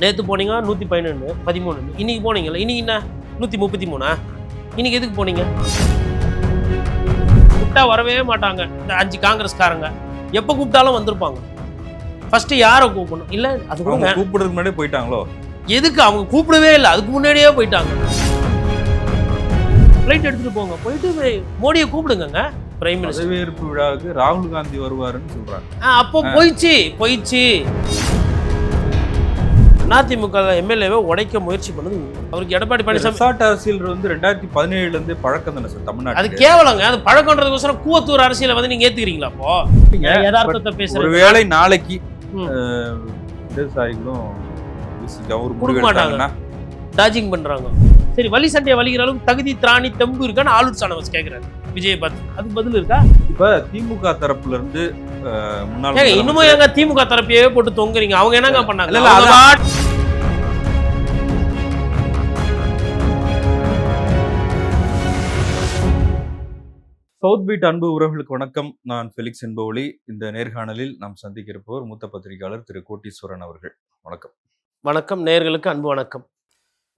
நேற்று போனீங்க 111 13, இன்னைக்கு போனீங்கல்ல, இன்னைக்கு என்ன 133? இன்னைக்கு எதுக்கு போனீங்க? கூப்பிட்டா வரவே மாட்டாங்க இந்த 5 காங்கிரஸ்காரங்க. எப்போ கூப்பிட்டாலும் வந்திருப்பாங்க. ஃபர்ஸ்ட் யாரை கூப்பிடணும்? இல்லை அது கூட கூப்பிடுறதுக்கு முன்னாடியே போயிட்டாங்களோ? எதுக்கு அவங்க கூப்பிடவே இல்லை, அதுக்கு முன்னாடியே போயிட்டாங்க. ஃப்ளைட் எடுத்துட்டு போங்க, போயிட்டு மோடியை கூப்பிடுங்க. பிரைம் மினிஸ்டர் பதவியேற்பு விழாவுக்கு ராகுல் காந்தி வருவாருன்னு சொல்றாங்க. அப்போ போயிடுச்சு. அதிமுக எம்எல்ஏவை உடைக்க முயற்சி பண்ணது அவருக்கு எடப்பாடி பழனிசாமி. ரெசார்ட் அரசியல் வந்து 2017 இருந்து பழக்கம் தானே சார் தமிழ்நாடு. அது கேவலங்க. அது பழக்கம்ன்றதுக்கோசரம் கூவத்தூர் அரசியலை வந்து நீங்க ஏத்துக்கிறீங்களா? அப்போ யதார்த்தத்தை பேசுறேன். ஒருவேளை நாளைக்கு விவசாயிகளும் கொடுக்க மாட்டாங்க, டாஜிங் பண்றாங்க. சரி, வலி சண்டையை வலிக்கிற அளவுக்கு தகுதி திராணி தெம்பு இருக்கான்னு ஆளுநர் சாணவாஸ் கேட்கிறாரு விஜயை பார்த்து. அதுக்கு பதில் இருக்கா? இப்ப திமுக தரப்புல இருந்து இன்னமும் எங்க திமுக தரப்பையே போட்டு தொங்குறீங்க. அவங்க என்னங்க பண்ணாங்க? சவுத் பீட் அன்பு உறவுகளுக்கு வணக்கம். நான் ஃபெலிக்ஸ் என்பவழி. இந்த நேர்காணலில் நாம் சந்திக்க இருப்பவர் மூத்த பத்திரிகையாளர் திரு கோட்டீஸ்வரன் அவர்கள். வணக்கம். வணக்கம். நேயர்களுக்கு அன்பு வணக்கம்.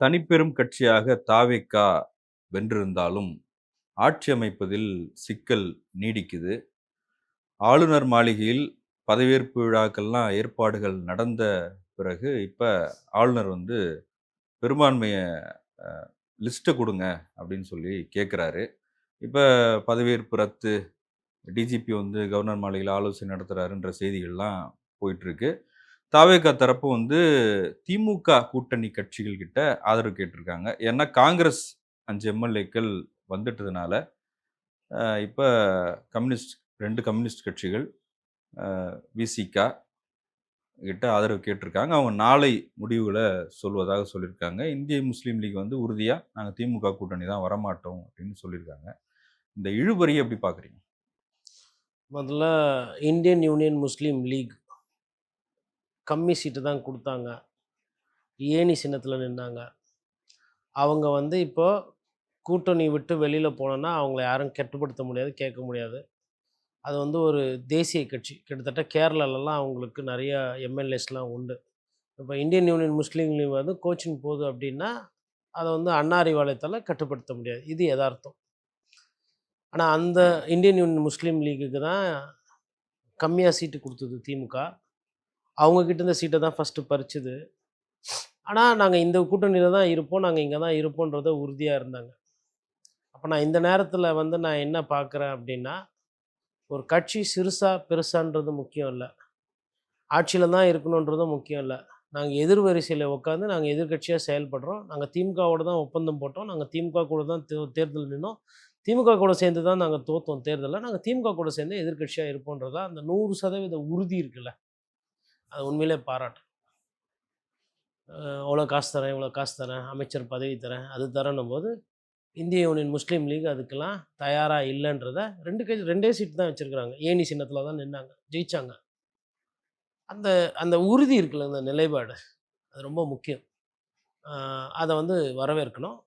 தனிப்பெரும் கட்சியாக தாவேகா வென்றிருந்தாலும் ஆட்சி அமைப்பதில் சிக்கல் நீடிக்குது. ஆளுநர் மாளிகையில் பதவியேற்பு விழாக்கள்லாம் ஏற்பாடுகள் நடந்த பிறகு இப்போ ஆளுநர் வந்து பெரும்பான்மையை லிஸ்ட்டை கொடுங்க அப்படின்னு சொல்லி கேட்குறாரு. இப்போ பதவியேற்பு ரத்து, டிஜிபி வந்து கவர்னர் மாளிகையில் ஆலோசனை நடத்துகிறாருன்ற செய்திகள்லாம் போயிட்டுருக்கு. தாவேகா தரப்பு வந்து திமுக கூட்டணி கட்சிகள் கிட்ட ஆதரவு கேட்டிருக்காங்க. ஏன்னா காங்கிரஸ் 5 எம்எல்ஏக்கள் வந்துட்டதுனால இப்போ ரெண்டு கம்யூனிஸ்ட் கட்சிகள் விசிகா கிட்ட ஆதரவு கேட்டிருக்காங்க. அவங்க நாளை முடிவுகளை சொல்வதாக சொல்லியிருக்காங்க. இந்திய முஸ்லீம் லீக் வந்து உறுதியாக நாங்கள் திமுக கூட்டணி தான் வரமாட்டோம் அப்படின்னு சொல்லியிருக்காங்க. இந்த இழுபறியை எப்படி பார்க்குறீங்க? முதல்ல இந்தியன் யூனியன் முஸ்லீம் லீக் கம்மி சீட்டு தான் கொடுத்தாங்க, ஏணி சின்னத்தில் நின்னாங்க. அவங்க வந்து இப்போ கூட்டணி விட்டு வெளியில் போனோன்னா அவங்கள யாரும் கட்டுப்படுத்த முடியாது, கேட்க முடியாது. அது வந்து ஒரு தேசிய கட்சி. கிட்டத்தட்ட கேரளாலலாம் அவங்களுக்கு நிறையா எம்எல்ஏஸ்லாம் உண்டு. இப்போ இந்தியன் யூனியன் முஸ்லீம் லீக் வந்து கோச்சிங் போகுது அப்படின்னா அதை வந்து அண்ணா அறிவாலயத்தால் கட்டுப்படுத்த முடியாது. இது யதார்த்தம். ஆனால் அந்த இந்தியன் யூனியன் முஸ்லீம் லீக்குக்கு தான் கம்மியாக சீட்டு கொடுத்தது திமுக. அவங்கக்கிட்ட இந்த சீட்டை தான் ஃபஸ்ட்டு பறிச்சுது. ஆனால் நாங்கள் இந்த கூட்டணியில் தான் இருப்போம், நாங்கள் இங்கே தான் இருப்போன்றத உறுதியாக இருந்தாங்க. அப்போ நான் இந்த நேரத்தில் வந்து நான் என்ன பார்க்குறேன் அப்படின்னா, ஒரு கட்சி சிறுசா பெருசான்றது முக்கியம் இல்லை, ஆட்சியில் தான் இருக்கணுன்றதும் முக்கியம் இல்லை. நாங்கள் எதிர்வரிசையில் உட்காந்து நாங்கள் எதிர்கட்சியாக செயல்படுறோம். நாங்கள் திமுகவோட தான் ஒப்பந்தம் போட்டோம், நாங்கள் திமுக கூட தான் தேர்தல் நின்னோம், திமுக கூட சேர்ந்து தான் நாங்கள் தோற்றோம் தேர்தலில், நாங்கள் திமுக கூட சேர்ந்து எதிர்கட்சியாக இருப்போன்றதா அந்த 100% உறுதி இருக்குல்ல, அது உண்மையிலே பாராட்டு. அவ்வளோ காசு தரேன், இவ்வளோ காசு தரேன், அமைச்சர் பதவி தரேன், அது தரணும் போது இந்திய யூனியன் முஸ்லீம் லீக் அதுக்கெல்லாம் தயாராக இல்லைன்றத ரெண்டே சீட்டு தான் வச்சுருக்குறாங்க. ஏணி சின்னத்தில் தான் நின்னாங்க, ஜெயித்தாங்க. அந்த உறுதி இருக்குல்ல, அந்த நிலைப்பாடு, அது ரொம்ப முக்கியம். அதை வந்து வரவேற்கணும்.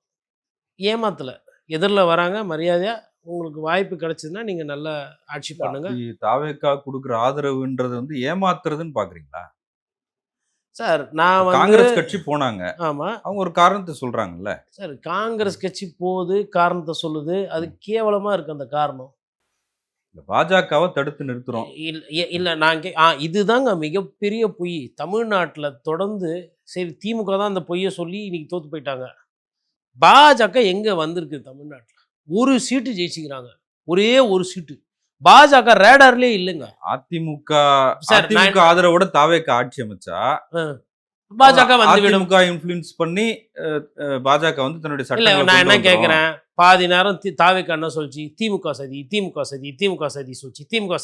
ஏமாத்தலை, எதிரில் வராங்க, மரியாதையாக உங்களுக்கு வாய்ப்பு கிடைச்சதுன்னா நீங்கள் நல்லா ஆட்சி பண்ணுங்க. தாவேகா கொடுக்குற ஆதரவுன்றது வந்து ஏமாத்துறதுன்னு பார்க்குறீங்களா? சார் நான் காங்கிரஸ் கட்சி போனாங்க, ஆமாம், அவங்க ஒரு காரணத்தை சொல்கிறாங்கல்ல சார். காங்கிரஸ் கட்சி போகுது, காரணத்தை சொல்லுது, அது கேவலமாக இருக்குது அந்த காரணம். பாஜகவை தடுத்து நிறுத்துறோம் இல்லை நான் இதுதாங்க மிகப்பெரிய பொய் தமிழ்நாட்டில் தொடர்ந்து. சரி, திமுக தான் அந்த பொய்யை சொல்லி இன்னைக்கு தோற்று போயிட்டாங்க. பாஜக எங்கே வந்திருக்கு தமிழ்நாட்டில்? ஒரு சீட்டு ஜெயிச்சுக்கிறாங்க, ஒரே ஒரு சீட்டு. பாஜக ரேடார்லேயே இல்லைங்க. அதிமுக ஆதரவோட தாவேகா ஆட்சி அமைச்சா பாஜக வந்து அதிமுக இன்ஃப்ளூயன்ஸ் பண்ணி பாஜக வந்து தன்னுடைய சட்டங்களை. நான் என்ன கேட்குறேன், பாதி நேரம் தாவேகா என்ன சொல்லிச்சு, திமுக சதி திமுக சதி திமுக சதி சொல்லிச்சு, திமுக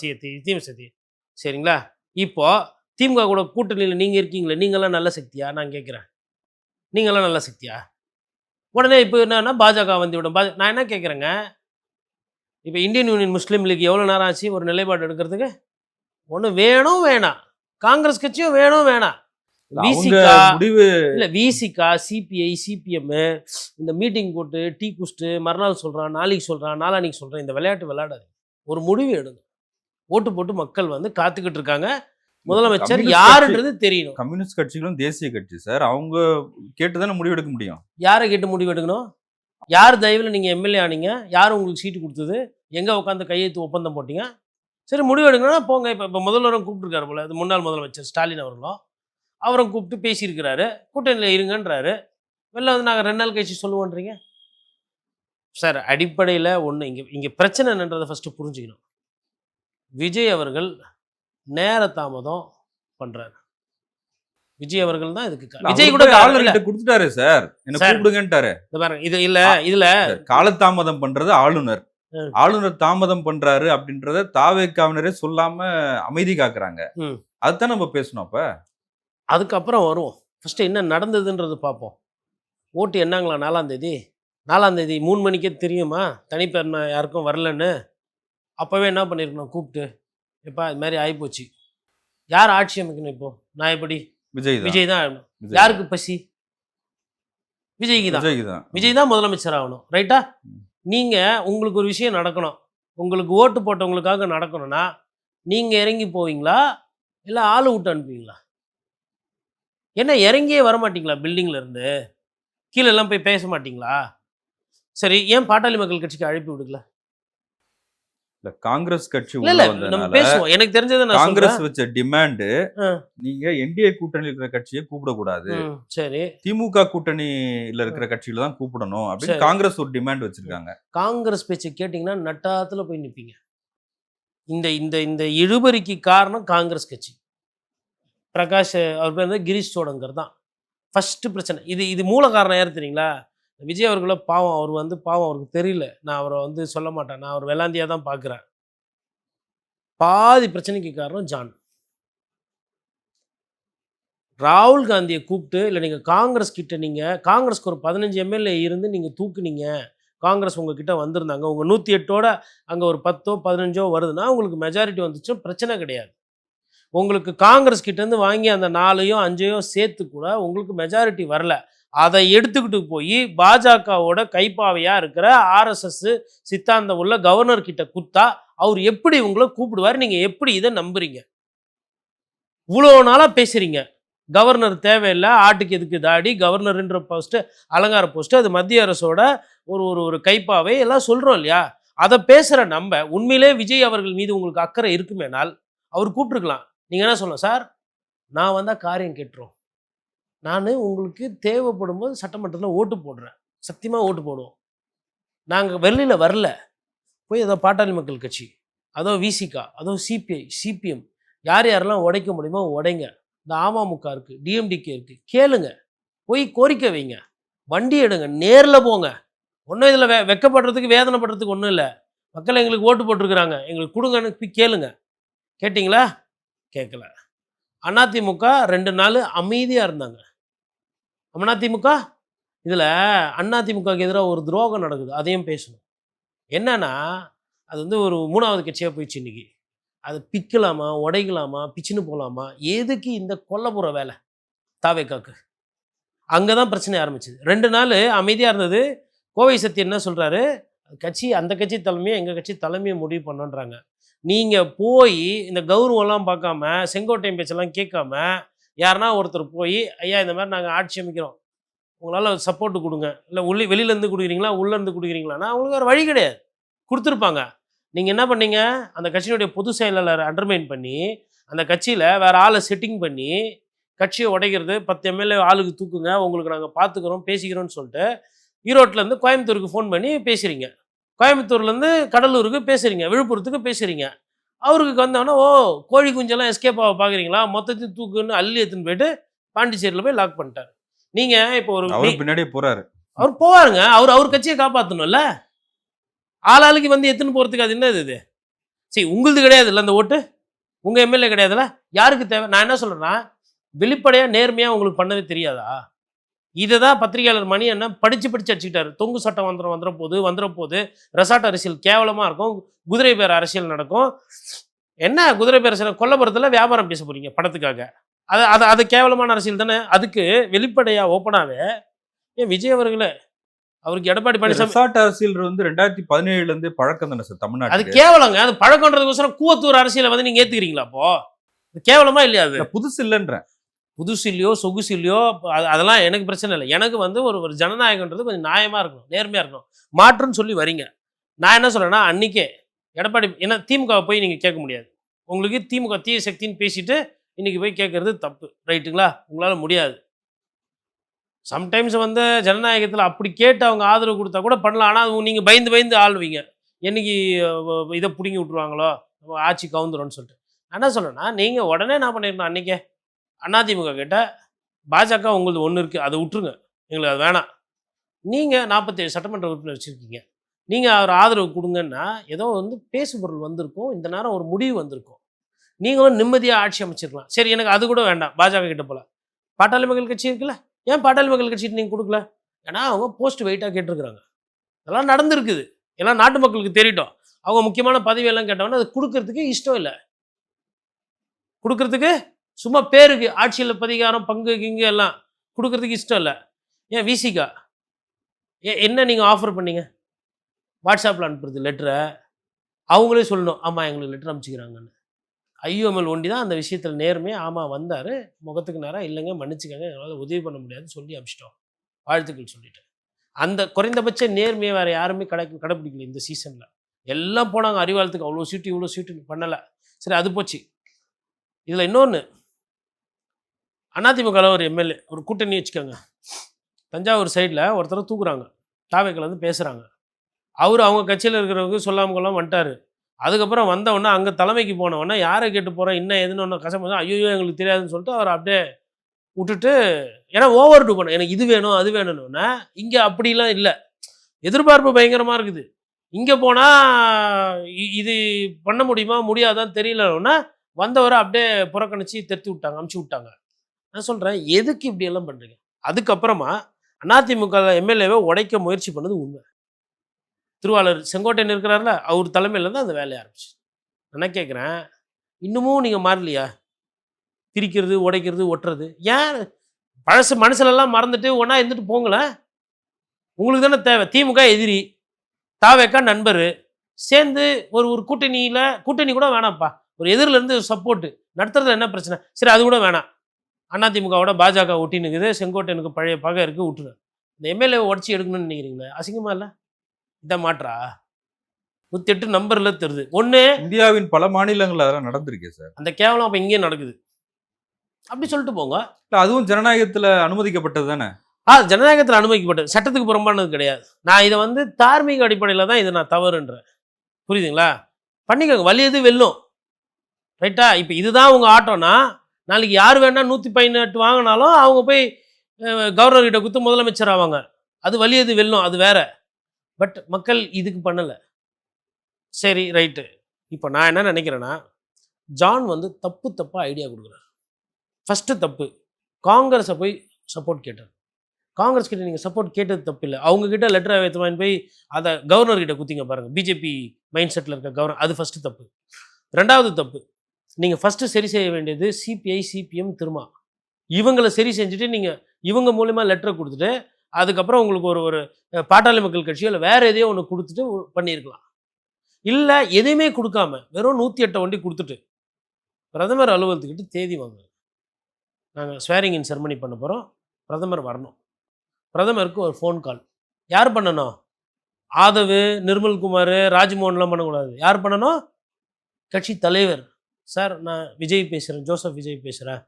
சதி. சரிங்களா, இப்போ திமுக கூட கூட்டணியில் நீங்கள் இருக்கீங்களே, நீங்களாம் நல்ல சக்தியா? நான் கேட்குறேன், நீங்களாம் நல்ல சக்தியா? உடனே இப்போ என்னன்னா பாஜக வந்து விடும். நான் என்ன கேட்குறேங்க, இப்போ இந்தியன் யூனியன் முஸ்லீம் லீக் எவ்வளோ நேரம் ஆச்சு ஒரு நிலைப்பாடு எடுக்கிறதுக்கு? ஒன்று வேணும் வேணாம், காங்கிரஸ் கட்சியும் வேணும் வேணாம், விசிகா சிபிஐ சிபிஎம் இந்த மீட்டிங் போட்டு டீ குடிச்சிட்டு மறுநாள் சொல்கிறான், நாளைக்கு சொல்கிறான், நாளானிக்கு சொல்கிறேன், இந்த விளையாட்டு விளையாடாது. ஒரு முடிவு எடுங்க. ஓட்டு போட்டு மக்கள் வந்து காத்துக்கிட்டு இருக்காங்க. முதலமைச்சர் கம்யூனிஸ்ட் யாருன்றது தெரியணும். கம்யூனிஸ்ட் கட்சிகளும் தேசிய கட்சி சார். அவங்க கேட்டுதானே முடிவெடுக்க முடியும். யாரை கேட்டு முடிவு எடுக்கணும்? யார் தயவில் நீங்கள் எம்எல்ஏ ஆனீங்க? யார் உங்களுக்கு சீட்டு கொடுத்தது? எங்கே உட்காந்து கையெழுத்து ஒப்பந்தம் போட்டீங்க? சரி, முடிவு எடுக்கணும்னா போங்க. இப்போ முதல்வரும் கூப்பிட்டுருக்காரு போல, அது முன்னாள் முதலமைச்சர் ஸ்டாலின் அவர்களும் அவரும் கூப்பிட்டு பேசியிருக்கிறாரு. கூட்டணியில் இருங்கன்றாரு. வெளில வந்து நாங்கள் 2 நாள் கழிச்சு சொல்லுவோன்றீங்க சார். அடிப்படையில் ஒன்று இங்கே பிரச்சனை என்னன்றதை ஃபஸ்ட்டு புரிஞ்சுக்கணும். விஜய் அவர்கள் நேர தாமதம் பண்றாரு. விஜய் அவர்கள் தான் இதுக்கு விஜய் கூட ஆளுநர்கிட்ட கொடுத்துட்டாரு சார், என்ன கூப்பிடுங்கன்ட்டாரு. பாருங்க, இது இல்ல இதுல காலதாமதம் பண்றது ஆளுநர். ஆளுநர் தாமதம் பண்றாரு அப்படின்றத தாவேக்காவினரே சொல்லாம அமைதி காக்குறாங்க. அதுதான் நம்ம பேசணும். அப்ப அதுக்கப்புறம் வருவோம். ஃபர்ஸ்ட் என்ன நடந்ததுன்றது பார்ப்போம். ஓட்டு என்னங்களா 4ஆம் தேதி 3 மணிக்கே தெரியுமா தனிப்பெருமை யாருக்கும் வரலன்னு? அப்பவே என்ன பண்ணிருக்கணும்? கூப்பிட்டு எப்பா இது மாதிரி ஆகிப்போச்சு, யார் ஆட்சி அமைக்கணும்? இப்போ நான் எப்படி? விஜய் தான். யாருக்கு பசி? விஜய்க்கு தான். விஜய் தான் முதலமைச்சர் ஆகணும். ரைட்டா? நீங்க உங்களுக்கு ஒரு விஷயம் நடக்கணும், உங்களுக்கு ஓட்டு போட்டவங்களுக்காக நடக்கணும்னா நீங்க இறங்கி போவீங்களா இல்லை ஆளு விட்டு அனுப்புவீங்களா? என்ன இறங்கியே வரமாட்டீங்களா? பில்டிங்ல இருந்து கீழே எல்லாம் போய் பேச மாட்டீங்களா? சரி, ஏன் பாட்டாளி மக்கள் கட்சிக்கு அழைப்பு விடுக்கல? காங்கிரஸ் கட்சி பேசுவோம். எனக்கு தெரிஞ்சதை நான் காங்கிரஸ் வச்ச டிமாண்ட், நீங்க என்டிஏ கூட்டணியில் இருக்கிற கட்சியை கூப்பிடக்கூடாது, சரி திமுக கூட்டணியில இருக்கிற கட்சியில தான் கூப்பிடணும் அப்படின்னு காங்கிரஸ் ஒரு டிமாண்ட் வச்சிருக்காங்க. காங்கிரஸ் பேச்சு கேட்டீங்கன்னா நட்டாத்துல போய் நிப்பீங்க. இந்த இந்த இந்த இழுபறிக்கு காரணம் காங்கிரஸ் கட்சி. பிரகாஷ் அவர் பேர் வந்து கிரீஷ் சோடங்கர் தான் ஃபர்ஸ்ட் பிரச்சனை. இது மூல காரணம் யாரு தெரியுங்களா? விஜய் அவர்கள பாவம், அவர் வந்து பாவம், அவருக்கு தெரியல. நான் அவரை வந்து சொல்ல மாட்டேன், நான் அவர் வெள்ளாந்தியா தான் பார்க்குறேன். பாதி பிரச்சனைக்கு காரணம் ஜான். ராகுல் காந்தியை கூப்பிட்டு, இல்லை நீங்கள் காங்கிரஸ் கிட்ட, நீங்கள் காங்கிரஸ்க்கு ஒரு 15 எம்எல்ஏ இருந்து நீங்கள் தூக்குனீங்க, காங்கிரஸ் உங்ககிட்ட வந்திருந்தாங்க, உங்கள் 108ஓட அங்கே ஒரு 10ஓ 15ஓ வருதுன்னா உங்களுக்கு மெஜாரிட்டி வந்துச்சு, பிரச்சனை கிடையாது. உங்களுக்கு காங்கிரஸ் கிட்டேருந்து வாங்கி அந்த 4யோ 5யோ சேர்த்து கூட உங்களுக்கு மெஜாரிட்டி வரல, அதை எடுத்துக்கிட்டு போய் பாஜகவோட கைப்பாவையாக இருக்கிற ஆர்எஸ்எஸ் சித்தாந்தம் உள்ள கவர்னர் கிட்ட குத்தா அவர் எப்படி உங்களை கூப்பிடுவார்? நீங்கள் எப்படி இதை நம்புறீங்க? இவ்வளோ நாளாக பேசுகிறீங்க கவர்னர் தேவையில்லை, ஆட்டுக்கு எதுக்கு தாடி, கவர்னர்ன்ற போஸ்ட்டு அலங்கார போஸ்ட்டு, அது மத்திய அரசோட ஒரு ஒரு ஒரு கைப்பாவை எல்லாம் சொல்கிறோம் இல்லையா? அதை பேசுகிற நம்ம உண்மையிலே விஜய் அவர்கள் மீது உங்களுக்கு அக்கறை இருக்குமேனால் அவர் கூப்பிட்டுருக்கலாம். நீங்கள் என்ன சொல்லலாம்? சார் நான் வந்தால் காரியம் கேட்டுரும், நான் உங்களுக்கு தேவைப்படும் போது சட்டமன்றத்தில் ஓட்டு போடுறேன், சத்தியமாக ஓட்டு போடுவோம், நாங்கள் வெளியில் வரல, போய் ஏதோ பாட்டாளி மக்கள் கட்சி, அதோ விசிகா, அதோ சிபிஐ சிபிஎம், யார் யாரெல்லாம் உடைக்க முடியுமோ உடைங்க, இந்த அமமுக இருக்குது, டிஎம்டிகே இருக்குது, கேளுங்க, போய் கோரிக்கை வைங்க, வண்டி எடுங்க, நேரில் போங்க. ஒன்றும் இதில் வெக்கப்படுறதுக்கு வேதனைப்படுறதுக்கு ஒன்றும் இல்லை. மக்கள் எங்களுக்கு ஓட்டு போட்டிருக்கிறாங்க, எங்களுக்கு கொடுங்கன்னு போய் கேளுங்க. கேட்டிங்களா? கேட்கல. அதிமுக 2 நாள் அமைதியாக இருந்தாங்க. அதிமுக இதில் அதிமுகவுக்கு எதிராக ஒரு துரோகம் நடக்குது, அதையும் பேசணும். என்னன்னா அது வந்து ஒரு 3வது கட்சியாக போயிடுச்சு. இன்னைக்கு அது பிக்கலாமா, உடைக்கலாமா, பிச்சுன்னு போகலாமா, எதுக்கு இந்த கொல்லப்புற வேலை தாவேக்காக்கு? அங்கே தான் பிரச்சனை ஆரம்பிச்சுது. 2 நாள் அமைதியாக இருந்தது. கோவை சத்தியன் என்ன சொல்கிறாரு? கட்சி, அந்த கட்சி தலைமையை எங்கள் கட்சி தலைமையை முடிவு பண்ணுன்றாங்க. நீங்கள் போய் இந்த கௌரவம்லாம் பார்க்காம, செங்கோட்டையன் பேச்செல்லாம் கேட்காம, யாருன்னா ஒருத்தர் போய் ஐயா இந்த மாதிரி நாங்கள் ஆட்சி அமைக்கிறோம், உங்களால் சப்போர்ட்டு கொடுங்க, இல்லை வெளியிலேருந்து கொடுக்குறீங்களா உள்ளேருந்து கொடுக்குறீங்களான்னா அவங்களுக்கு வேறு வழி கிடையாது, கொடுத்துருப்பாங்க. நீங்கள் என்ன பண்ணீங்க? அந்த கட்சியினுடைய பொதுச் செயலாளர் அண்டர்மைன் பண்ணி, அந்த கட்சியில் வேறு ஆளை செட்டிங் பண்ணி கட்சியை உடைக்கிறது, 10 எம்எல்ஏ ஆளுக்கு தூக்குங்க, உங்களுக்கு நாங்கள் பார்த்துக்கிறோம் பேசிக்கிறோன்னு சொல்லிட்டு ஈரோட்டிலேருந்து கோயம்புத்தூருக்கு ஃபோன் பண்ணி பேசுகிறீங்க, கோயம்புத்தூர்லேருந்து கடலூருக்கு பேசுகிறீங்க, விழுப்புரத்துக்கு பேசுகிறீங்க. அவருக்கு வந்தோன்னா ஓ கோழி குஞ்செல்லாம் எஸ்கேப் ஆக பார்க்குறீங்களா, மொத்தத்தையும் தூக்குன்னு அள்ளி எடுத்துன்னு போயிட்டு பாண்டிச்சேரியில் போய் லாக் பண்ணிட்டார். நீங்கள் இப்போ ஒரு பின்னாடியே போகிறாரு, அவர் போவாருங்க, அவர் கட்சியை காப்பாற்றணும்ல, ஆளாளுக்கு வந்து எடுத்துன்னு போகிறதுக்கு அது என்னது? இது சரி உங்களுது கிடையாது இல்லை, அந்த ஓட்டு உங்கள் எம்எல்ஏ கிடையாதுல்ல, யாருக்கு தேவை? நான் என்ன சொல்கிறேன்னா, வெளிப்படையாக நேர்மையாக உங்களுக்கு பண்ணவே தெரியாதா? இதை தான் பத்திரிகையாளர் மணி என்ன படித்து அடிச்சுக்கிட்டாரு. தொங்கு சட்டம் வந்துட போது ரெசார்ட் அரசியல் கேவலமாக இருக்கும், குதிரை பேர் அரசியல் நடக்கும். என்ன குதிரை பேர் அரசியல்? கொல்லப்புறத்தில் வியாபாரம் பேச போகிறீங்க படத்துக்காக, அது கேவலமான அரசியல் தானே. அதுக்கு வெளிப்படையாக ஓப்பனாகவே ஏன் விஜய் அவர்களே, அவருக்கு எடப்பாடி பழனிசாமி ரெசார்ட் அரசியல் வந்து 2017 பழக்கம் தானே சார் தமிழ்நாடு. அது கேவலங்க, அது பழக்கன்றதுக்கோசரம் கூவத்தூர் அரசியலை வந்து நீங்கள் ஏற்றுக்கிறீங்களா? அப்போ கேவலமா இல்லையா அது? புதுசு இல்லைன்றேன். புதுசு இல்லையோ சொகுசு இல்லையோ அதெல்லாம் எனக்கு பிரச்சனை இல்லை. எனக்கு வந்து ஒரு ஜனநாயகன்றது கொஞ்சம் நியாயமா இருக்கணும், நேர்மையா இருக்கணும். மாற்றுன்னு சொல்லி வரீங்க. நான் என்ன சொல்றேன்னா, அன்னைக்கே எடப்பாடி ஏன்னா திமுக போய் நீங்க கேட்க முடியாது. உங்களுக்கு திமுக தீய சக்தின்னு பேசிட்டு இன்னைக்கு போய் கேட்கறது தப்பு, ரைட்டுங்களா? உங்களால முடியாது. சம்டைம்ஸ் வந்து ஜனநாயகத்துல அப்படி கேட்டு அவங்க ஆதரவு கொடுத்தா கூட பண்ணலாம். ஆனா நீங்க பயந்து பயந்து ஆளுவீங்க. என்னைக்கு இதை பிடுங்கி விட்டுருவாங்களோ, ஆட்சி கவுந்துரும்னு சொல்லிட்டு. நான் என்ன சொல்றேன்னா, நீங்க உடனே என்ன பண்ணிருக்கணும், அன்னைக்கே அதிமுக கிட்ட பாஜக உங்களுக்கு ஒன்று இருக்குது, அதை விட்டுருங்க, எங்களுக்கு அது வேணாம். நீங்கள் 47 சட்டமன்ற உறுப்பினர் வச்சுருக்கீங்க, நீங்கள் அவர் ஆதரவு கொடுங்கன்னா ஏதோ வந்து பேசுபொருள் வந்திருக்கும், இந்த நேரம் ஒரு முடிவு வந்திருக்கும், நீங்களும் நிம்மதியாக ஆட்சி அமைச்சிருக்கலாம். சரி, எனக்கு அது கூட வேண்டாம், பாஜக கிட்ட போல. பாட்டாளி மக்கள் கட்சி இருக்குல்ல, ஏன் பாட்டாளி மக்கள் கட்சிட்டு நீங்கள் கொடுக்கல? ஏன்னா அவங்க போஸ்ட் வெயிட்டாக கேட்டிருக்கிறாங்க. அதெல்லாம் நடந்திருக்குது, எல்லாம் நாட்டு மக்களுக்கு தெரியட்டும். அவங்க முக்கியமான பதவியெல்லாம் கேட்டவொன்னே அது கொடுக்கறதுக்கு இஷ்டம் இல்லை. கொடுக்கறதுக்கு சும்மா பேருக்கு ஆட்சியில் பதிகாரம் பங்கு கிங்கு எல்லாம் கொடுக்கறதுக்கு இஷ்டம் இல்லை. ஏன் விசிகா என்ன நீங்கள் ஆஃபர் பண்ணீங்க? வாட்ஸ்அப்பில் அனுப்புறது லெட்டரை அவங்களே சொல்லணும், ஆமாம் எங்களுக்கு லெட்டர் அனுப்பிச்சிக்கிறாங்கன்னு. ஐயோமல் ஒண்டி தான் அந்த விஷயத்தில் நேர்மையாக ஆமாம் வந்தார், முகத்துக்கு நேரம் இல்லைங்க மன்னிச்சுக்கங்க எங்களால் உதவி பண்ண முடியாதுன்னு சொல்லி அனுப்பிச்சிட்டோம், வாழ்த்துக்கள் சொல்லிட்டு. அந்த குறைந்தபட்ச நேர்மையை வேறு யாருமே கடைப்பிடிக்கல இந்த சீசனில். எல்லாம் போனாங்க அறிவாளத்துக்கு, அவ்வளோ சீட்டு இவ்வளோ சீட்டு பண்ணலை. சரி, அது போச்சு. இதில் இன்னொன்று, அதிமுகவில் ஒரு எம்எல்ஏ ஒரு கூட்டணி வச்சுக்கோங்க, தஞ்சாவூர் சைடில் ஒருத்தர் தூக்குறாங்க, தாவேக்கில் வந்து பேசுகிறாங்க. அவங்க கட்சியில் இருக்கிறவங்க சொல்லாமல் கொள்ளாமல் வந்துட்டார். அதுக்கப்புறம் வந்தவொடனே அங்கே தலைமைக்கு போனவொடனே யாரை கேட்டு போகிறேன் இன்னும் எதுன்னு ஒன்று கஷ்டமாக தான், ஐயோ எங்களுக்கு தெரியாதுன்னு சொல்லிட்டு அவர் அப்படியே விட்டுட்டு, ஏன்னா ஓவர் டூ பண்ண எனக்கு இது வேணும் அது வேணும்னு. இங்கே அப்படிலாம் இல்லை, எதிர்பார்ப்பு பயங்கரமாக இருக்குது. இங்கே போனால் இது பண்ண முடியுமா முடியாதான்னு தெரியலன்னா வந்தவரை அப்படியே புறக்கணிச்சு தெத்தி விட்டாங்க, அமுச்சு விட்டாங்க. நான் சொல்கிறேன், எதுக்கு இப்படியெல்லாம் பண்ணுறீங்க? அதுக்கப்புறமா அதிமுக எம்எல்ஏவை உடைக்க முயற்சி பண்ணது உண்மை. திருவாளர் செங்கோட்டையன் இருக்கிறார்ல, அவர் தலைமையில் தான் அந்த வேலையை ஆரம்பிச்சு. நான் கேட்குறேன், இன்னமும் நீங்கள் மாறலையா? பிரிக்கிறது உடைக்கிறது ஒட்டுறது ஏன்? பழசு மனசுலெல்லாம் மறந்துட்டு ஒன்றா இருந்துட்டு போங்களேன். உங்களுக்கு தானே தேவை. திமுக எதிரி, தாவேக்கா நண்பர், சேர்ந்து ஒரு கூட்டணி கூட வேணாம்ப்பா, ஒரு எதிரிலேருந்து சப்போர்ட்டு நடத்துறது என்ன பிரச்சனை? சரி, அது கூட வேணாம். அதிமுகவோட பாஜக ஒட்டினுக்குது, செங்கோட்டையனுக்கு பழைய பகை இருக்குது, விட்டுரு. இந்த எம்எல்ஏவை உடச்சி எடுக்கணும்னு நினைக்கிறீங்களே, அசிங்கமா இல்லை? இதை மாற்றா 108 நம்பரில் தருது. ஒன்று இந்தியாவின் பல மாநிலங்கள் அதெல்லாம் நடந்திருக்கே சார். அந்த கேவலம் அப்போ இங்கேயும் நடக்குது, அப்படி சொல்லிட்டு போங்க. அதுவும் ஜனநாயகத்தில் அனுமதிக்கப்பட்டது தானே? ஜனநாயகத்தில் அனுமதிக்கப்பட்டது, சட்டத்துக்கு புறம்பானது கிடையாது. நான் இதை வந்து தார்மீக அடிப்படையில் தான் இதை நான் தவறுன்றேன், புரியுதுங்களா? பண்ணிக்கோங்க, வலி எது வெல்லும், ரைட்டா? இப்போ இதுதான் உங்கள் ஆட்டோன்னா நாளைக்கு யார் வேணா 118 வாங்கினாலும் அவங்க போய் கவர்னர்கிட்ட குத்து முதலமைச்சர் ஆவாங்க, அது வலி எது வெல்லும், அது வேற. பட் மக்கள் இதுக்கு பண்ணலை. சரி, ரைட்டு. இப்போ நான் என்ன நினைக்கிறேன்னா, ஜான் வந்து தப்பாக ஐடியா கொடுக்குறாரு. ஃபஸ்ட்டு தப்பு, காங்கிரஸை போய் சப்போர்ட் கேட்டார். காங்கிரஸ் கிட்ட நீங்கள் சப்போர்ட் கேட்டது தப்பு இல்லை, அவங்கக்கிட்ட லெட்டரை வைத்து போய் அதை கவர்னர்கிட்ட குத்திங்க பாருங்கள், பிஜேபி மைண்ட் செட்டில் இருக்க கவர்னர். அது ஃபஸ்ட்டு தப்பு. ரெண்டாவது தப்பு, நீங்கள் ஃபஸ்ட்டு சரி செய்ய வேண்டியது சிபிஐ சிபிஎம் திருமா, இவங்களை சரி செஞ்சுட்டு நீங்கள் இவங்க மூலமா லெட்டரை கொடுத்துட்டு அதுக்கப்புறம் உங்களுக்கு ஒரு பாட்டாளி மக்கள் கட்சியோ இல்லை வேறு எதையோ ஒன்று கொடுத்துட்டு பண்ணியிருக்கலாம். இல்லை எதையுமே கொடுக்காம வெறும் 108 வண்டி கொடுத்துட்டு பிரதமர் அலுவலகத்துக்கிட்ட தேதி வாங்க, நாங்கள் ஸ்வேரிங் இன் செரமனி பண்ண போகிறோம், பிரதமர் வரணும். பிரதமருக்கு ஒரு ஃபோன் கால். யார் பண்ணணும்? ஆதவ், நிர்மல்குமார், ராஜ்மோகன்லாம் பண்ணக்கூடாது. யார் பண்ணணும்? கட்சி தலைவர். சார், நான் விஜய் பேசுகிறேன், ஜோசப் விஜய் பேசுகிறேன்,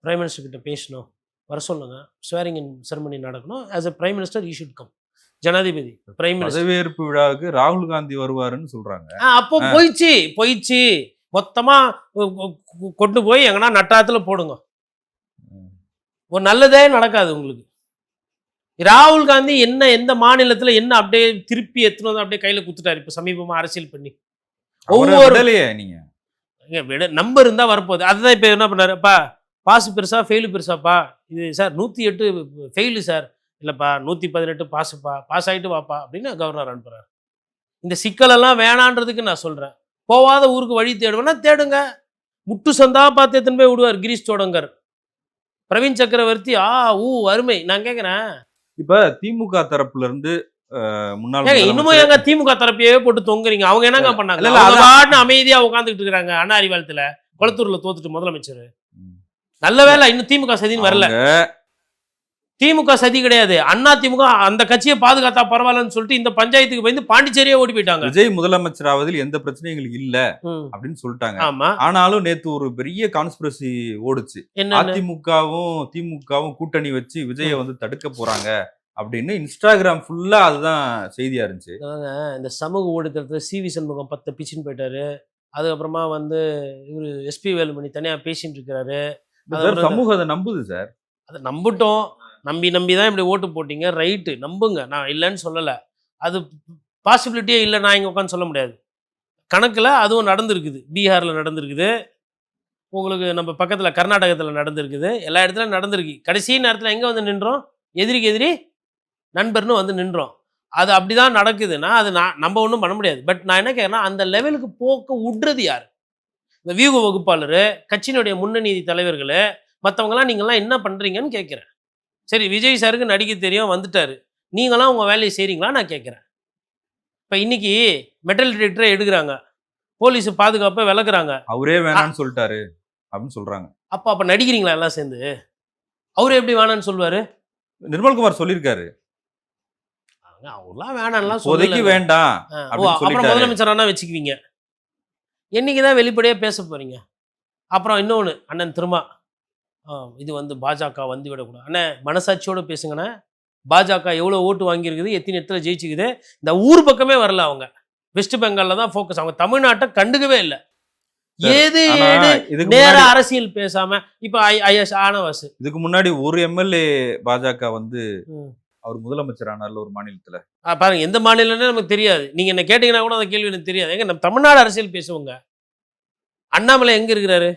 பிரைம் மினிஸ்டர் கிட்ட பேசணும், வர சொல்லுங்க, ஸ்வேரிங் இன் செரமனி நடக்கணும், as a prime minister you should come. ஜனாதிபதி பிரைம் மினிஸ்டர் பதவியேற்பு விழாவுக்கு ராகுல் காந்தி வருவாருன்னு சொல்றாங்க. அப்போ போயிடுச்சு மொத்தமா கொண்டு போய் எங்கன்னா நட்டாத்துல போடுங்க, ஒரு நல்லதே நடக்காது உங்களுக்கு. ராகுல் காந்தி என்ன எந்த மாநிலத்தில் என்ன அப்படியே திருப்பி எத்தனை அப்படியே கையில் குத்துட்டாரு இப்போ சமீபமாக அரசியல் பண்ணி. ஒவ்வொரு நீங்க விட நம்பர் இருந்தால் வரப்போகுது. அதுதான் இப்போ என்ன பண்ணாருப்பா, பாஸ் பெருசா ஃபெயிலு பெருசாப்பா, இது சார் 108 ஃபெயிலு சார், இல்லைப்பா 118 பாஸுப்பா, பாஸ் ஆகிட்டு வாப்பா அப்படின்னு கவர்னர் அனுப்புகிறார். இந்த சிக்கலெல்லாம் வேணான்றதுக்கு நான் சொல்கிறேன். போவாத ஊருக்கு வழி தேடுவேன்னா தேடுங்க, முட்டு சந்தா பார்த்து எத்தனை போய் விடுவார் கிரீஷ் சோடங்கர், பிரவீன் சக்கரவர்த்தி. அருமை. நான் கேட்குறேன், இப்போ திமுக தரப்புல இருந்து முன்னாள் இன்னமும் எங்க திமுக தரப்பையே போட்டு தொங்குறீங்க? அவங்க என்னங்க பண்ணாங்க? அமைதியா உட்காந்துக்கிட்டு இருக்கிறாங்க அண்ணா அறிவாலயத்துல, கொளத்தூர்ல தோத்துட்டு முதலமைச்சர். ம். நல்ல வேளை இன்னும் திமுக சதின்னு வரல. அவங்க திமுக சதி கிடையாது. அண்ணா திமுக அந்த கட்சியை பாதுகாத்தா பரவாயில்லன்னு சொல்லிட்டு இந்த பஞ்சாயத்துக்கு பயந்து பாண்டிச்சேரியே ஓடி போயிட்டாங்க. விஜய் முதலமைச்சர் ஆவதில் எந்த பிரச்சனையும் எங்களுக்கு இல்ல ம். அப்படின்னு சொல்லிட்டாங்க. ஆமா. ஆனாலும் நேத்து ஒரு பெரிய கான்ஸ்பிரசி ஓடுச்சு. என்னன்னு? அதிமுகவும் திமுகவும் கூட்டணி வச்சு விஜயை வந்து தடுக்க போறாங்க அப்படின்னு இன்ஸ்டாகிராம் ஃபுல்லா அதுதான் செய்தியா இருந்துச்சு. இந்த சமூக ஊடகத்துல சி.வி. சண்முகம் 10 பிச்சுன்னு போயிட்டாரு. அதுக்கப்புறமா வந்து இவரு எஸ்பி வேலுமணி தனியா பேசிட்டு இருக்கிறாரு. சார் சமூகம் அதை நம்புது சார். அதை நம்பிட்டோம். நம்பி தான் இப்படி ஓட்டு போட்டீங்க. ரைட்டு, நம்புங்க. நான் இல்லைன்னு சொல்லலை. அது பாசிபிலிட்டியே இல்லை நான் இங்கே உட்காந்து சொல்ல முடியாது. கணக்கில் அதுவும் நடந்திருக்குது. பீகாரில் நடந்திருக்குது, உங்களுக்கு நம்ம பக்கத்தில் கர்நாடகத்தில் நடந்திருக்குது, எல்லா இடத்துலையும் நடந்திருக்கு. கடைசி நேரத்தில் எங்கே வந்து நின்றோம்? எதிரிக்கு எதிரி நண்பர்னு வந்து நின்றோம். அது அப்படி தான் நடக்குதுன்னா அது நம்ம ஒன்றும் பண்ண முடியாது. பட் நான் என்ன கேட்குறேன்னா, அந்த லெவலுக்கு போக்க விட்றது யார்? இந்த வியூக வகுப்பாளர், கட்சியினுடைய முன்னணி தலைவர்கள், மற்றவங்களாம் நீங்கள்லாம் என்ன பண்ணுறீங்கன்னு கேட்குறேன். சரி, விஜய் சாருக்கு நடிக்க தெரியும், வந்துட்டாரு. நீங்களாம் உங்கள் வேலையை செய்கிறீங்களா நான் கேட்குறேன். இப்போ இன்னைக்கு மெட்டல் டிடெக்டரை எடுக்கிறாங்க, போலீஸ் பாதுகாப்பை விளக்குறாங்க. அவரே வேணான்னு சொல்லிட்டாரு அப்படின்னு சொல்றாங்க. அப்போ நடிக்கிறீங்களா எல்லாம் சேர்ந்து? அவரு எப்படி வேணான்னு சொல்லுவாரு? நிர்மல்குமார் சொல்லியிருக்காரு, அவர்லாம் வேணாம்லாம் இப்போதைக்கு சொல்லல. வேண்டாம் அப்படின்னு அப்புறம் சொல்லிட்டாரு. முதலமைச்சரானா வச்சுக்குவீங்க. என்னைக்கு தான் வெளிப்படையாக பேச போறீங்க? அப்புறம் இன்னொன்று, அண்ணன் திருமா இது வந்து பாஜக வந்து விடக்கூடாது. அண்ணே மனசாட்சியோடு பேசுங்கண்ணே. பாஜக எவ்வளோ ஓட்டு வாங்கியிருக்குது, எத்தனை இடத்துல ஜெயிச்சுக்குது. இந்த ஊர் பக்கமே வரல. அவங்க வெஸ்ட் பெங்காலில் தான் ஃபோக்கஸ். அவங்க தமிழ்நாட்டை கண்டுக்கவே இல்லை. ஏது நேர அரசியல் பேசாம இப்ப ஐஎஸ் ஆனவாசு. இதுக்கு முன்னாடி ஒரு எம்எல்ஏ பாஜக வந்து அவர் முதலமைச்சர் ஆனார்ல ஒரு மாநிலத்துல. பாருங்க, எந்த மாநிலம்னு நமக்கு தெரியாது. நீங்க என்ன கேட்டீங்கன்னா கூட அந்த கேள்வி எனக்கு தெரியாது. எங்க நம்ம தமிழ்நாடு அரசியல் பேசுவோங்க. அண்ணாமலை எங்க இருக்கிறாரு?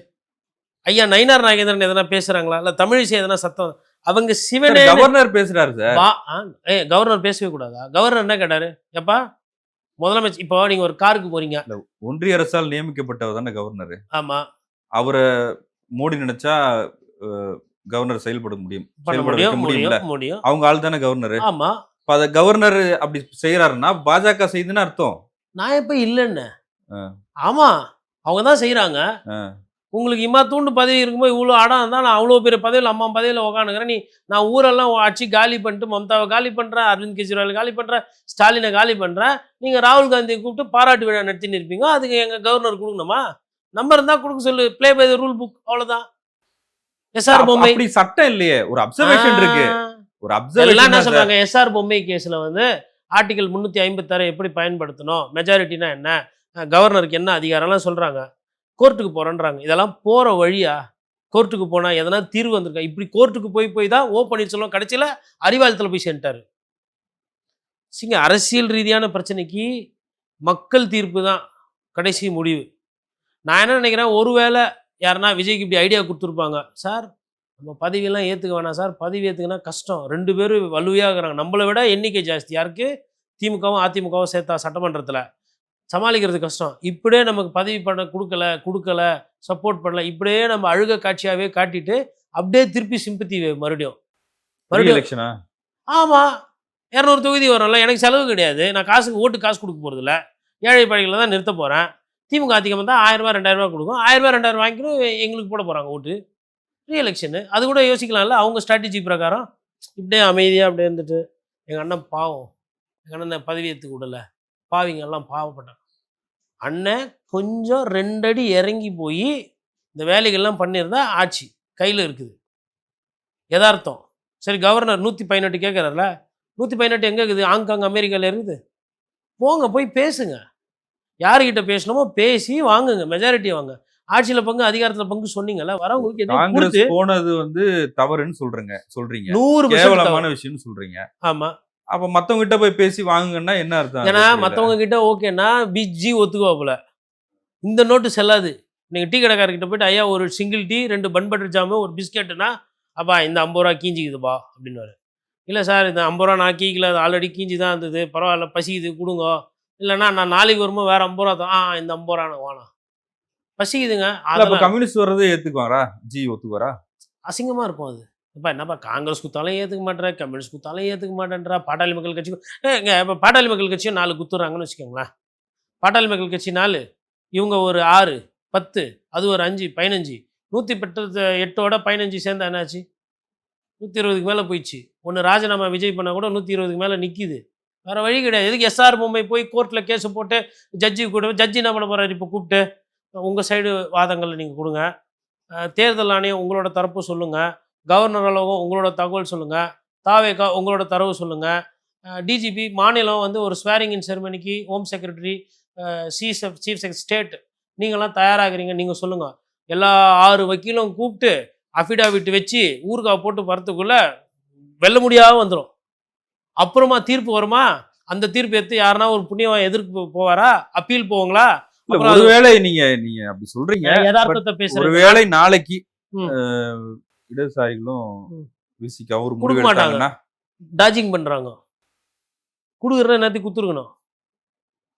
ஐயா நயினார் நாகேந்திரன் எதனா பேசுறாங்களா? இல்ல தமிழிசை எதனா சத்தம்? அவங்க சிவனே கவர்னர் பேசுறாரு சார். கவர்னர் பேசவே கூடாதா? கவர்னர் என்ன கேட்டாரு? எப்பா முதலமைச்சர், இப்போ நீங்க ஒரு காருக்கு போறீங்க, ஒன்றிய அரசால் நியமிக்கப்பட்டவர் தானே கவர்னர். ஆமா. அவரை மோடி நினைச்சா கவர்னர் செயல்பட முடியும், முடியும். அவங்க ஆள் தானே கவர்னர். ஆமா. கவர்னர் அப்படி செய்யறாருன்னா பாஜக செய்யுதுன்னு அர்த்தம். நான் எப்ப இல்லைன்னு? ஆமா, அவங்க தான் செய்யறாங்க. உங்களுக்கு இம்மா தூண்டு பதவி இருக்கும்போது இவ்வளோ ஆடம் இருந்தால் நான் அவ்வளோ பெரிய பதவியில் அம்மா பதவியில் உட்காந்துக்கிறேன். நான் ஊரெல்லாம் அடிச்சு காலி பண்ணிட்டு மம்தாவை காலி பண்ணுறேன், அரவிந்த் கெஜ்ரிவால் காலி பண்ணுறேன், ஸ்டாலினை காலி பண்ணுறேன். நீங்கள் ராகுல் காந்தியை கூப்பிட்டு பாராட்டு விழா நடத்தின்னு இருப்பீங்க. அதுக்கு எங்கள் கவர்னர் கொடுக்கணுமா? நம்பர் இருந்தால் கொடுக்க சொல்லு. Play by the rule book, அவ்வளோதான். எஸ்ஆர் பொம்மை அப்படி சட்டம் இல்லையே, ஒரு அப்சர்வேஷன் இருக்கு. ஒரு அப்சர்வேஷன் என்ன சொல்றாங்க? எஸ்ஆர் பொம்மை கேஸில் வந்து ஆர்டிகல் 356 எப்படி பயன்படுத்தணும், மெஜாரிட்டினா என்ன, கவர்னருக்கு என்ன அதிகாரம்லாம் சொல்கிறாங்க. கோர்ட்டுக்கு போகிறேன்றாங்க. இதெல்லாம் போகிற வழியா? கோர்ட்டுக்கு போனால் எதனா தீர்வு வந்திருக்கா? இப்படி கோர்ட்டுக்கு போய் தான் பன்னீர்செல்வம் கடைசியில் அறிவாலயத்தில் போய் சேர்ந்துட்டாரு. அரசியல் ரீதியான பிரச்சனைக்கு மக்கள் தீர்ப்பு தான் கடைசி முடிவு. நான் என்ன நினைக்கிறேன், ஒருவேளை யாருன்னா விஜய்க்கு இப்படி ஐடியா கொடுத்துருப்பாங்க. சார் நம்ம பதவியெல்லாம் ஏற்றுக்க வேணாம் சார், பதவி ஏற்றுக்கினா கஷ்டம், 2 பேரும் வலுவையாக இருக்கிறாங்க, நம்மளை விட எண்ணிக்கை ஜாஸ்தி. யாருக்கு? திமுகவும் அதிமுகவும் சேர்த்தா சட்டமன்றத்தில் சமாளிக்கிறது கஷ்டம். இப்படியே நமக்கு பதவி பண்ண கொடுக்கல, சப்போர்ட் பண்ணல, இப்படியே நம்ம அழுக காட்சியாகவே காட்டிட்டு அப்படியே திருப்பி சிம்பத்தி மறுபடியும் எலெக்ஷனா? ஆமாம், 200 தொகுதி வரும்ல, எனக்கு செலவு கிடையாது, நான் ஓட்டு காசு கொடுக்க போகிறதில்ல, ஏழை படைகளை தான் நிறுத்த போகிறேன். திமுக அதிகம் தான் 1000 ரூபா 2000 ரூபா கொடுக்கும், 1000 ரூபா 2000 வாங்கிக்கணும், எங்களுக்கு போட போகிறாங்க ஓட்டு, ரீஎலெக்ஷனு. அது கூட யோசிக்கலாம்ல அவங்க ஸ்ட்ராட்டஜி பிரகாரம். இப்படியே அமைதியாக அப்படியே இருந்துட்டு எங்கள் அண்ணன் பாவம், எங்கள் அண்ணன் பதவி ஏற்றுக்க விடலை, பாவிங்க எல்லாம் பாவப்பட்டாங்க. அண்ணன் கொஞ்சம் 2 அடி இறங்கி போய் இந்த வேலைகள்லாம் பண்ணியிருந்தா ஆட்சி கையில் இருக்குது. யதார்த்தம். சரி, கவர்னர் 118 கேட்குறாருல, 118 எங்கே இருக்குது? ஹாங்காங் அமெரிக்காவில் இருக்குது. போங்க, போய் பேசுங்க, யாருக்கிட்ட பேசணுமோ பேசி வாங்குங்க, மெஜாரிட்டியை வாங்க. ஆட்சியில் பங்கு, அதிகாரத்தில் பங்கு சொன்னீங்கல்ல, வரவங்களுக்கு காங்கிரஸ் போனது வந்து தவறுன்னு சொல்றீங்க 100% கேவலமான விஷயம்னு சொல்றீங்க. ஆமா. அப்ப மத்தவங்க கிட்ட போய் பேசி வாங்குங்கன்னா என்ன அர்த்தம்? ஏன்னா மற்றவங்க கிட்ட ஓகேன்னா பிஜி ஒத்துக்குவாப்புல, இந்த நோட்டு செல்லாது. நீங்கள் டீ கடைக்காரர்கிட்ட போய்ட்டு ஐயா ஒரு single tea 2 bun butter jam ஒரு பிஸ்கெட்டுனா, அப்பா இந்த 50 ரூபா கீஞ்சிக்குதுப்பா அப்படின்வாரு. இல்லை சார் இந்த 50 ரூபா நான் கீக்கல, அது ஆல்ரெடி கீஞ்சி தான் இருந்தது, பரவாயில்ல பசிக்குது கொடுங்க, இல்லைன்னா நான் நாளைக்கு வரும்போது வேறு 50 ரூபா தான், இந்த 50 ரூபா வேணாம் பசிக்குதுங்க. அப்போ கம்யூனிஸ்ட் வர்றதே ஏற்றுக்குவாரா? ஜி ஒத்துக்குவாரா? அசிங்கமாக இருக்கும் அது. இப்போ என்னப்பா காங்கிரஸ் குத்தாலும் ஏற்றுக்க மாட்டேன், கம்யூனிஸ்ட் குத்தாலும் ஏற்றுக்க மாட்டேன்றா, பாட்டாளி மக்கள் கட்சி இப்போ பாட்டாளி மக்கள் கட்சியும் 4 குத்துறாங்கன்னு வச்சுக்கோங்களேன். பாட்டாளி மக்கள் கட்சி 4, இவங்க ஒரு 6, 10, அது ஒரு 5, 15. 108ஓட 15 சேர்ந்தா என்னாச்சு? 120க்கு மேலே போயிடுச்சு. ஒன்று ராஜினாமா விஜய் பண்ணால் கூட 120க்கு மேலே நிற்கிது. வேறு வழி கிடையாது. எதுக்கு எஸ்ஆர் பொம்மை போய் கோர்ட்டில் கேஸு போட்டு ஜட்ஜி என்ன பண்ண போகிறாரு இப்போ கூப்பிட்டு? உங்கள் சைடு வாதங்களை நீங்கள் கொடுங்க. தேர்தல் ஆணையம் உங்களோட தரப்பு சொல்லுங்கள். கவர்னர் அலுவலகம் உங்களோட தகவல் சொல்லுங்கள். தாவேகா உங்களோட தரவு சொல்லுங்கள். டிஜிபி மாநிலம் வந்து ஒரு ஸ்வேரிங் இன் செரமனிக்கு home secretary, chief secretary state நீங்களாம் தயாராகிறீங்க, நீங்கள் சொல்லுங்கள். எல்லா 6 வக்கீலும் கூப்பிட்டு அஃபிடாவிட் வச்சு ஊறுகாய் போட்டு வரத்துக்குள்ளே வெல்ல முடியாத வந்துடும். அப்புறமா தீர்ப்பு வருமா? அந்த தீர்ப்பு எடுத்து யாருன்னா ஒரு புண்ணியவன் எதிர்ப்பு போவாரா? அப்பீல் போவாங்களா? இல்ல அப்புறம் ஒருவேளை நீங்க நீங்க அப்படி சொல்றீங்க. யதார்த்தத்தை பேசுறேன். ஒருவேளை நாளைக்கு ம். இடதுசாரிகளும் ம். விசிகா ஒரு கொடுக்க முடிவு மாட்டாங்க. எடுத்தாங்கன்னா டாஜிங் பண்ணுறாங்க. கொடுக்குற எல்லாத்தையும் குத்துருக்கணும்.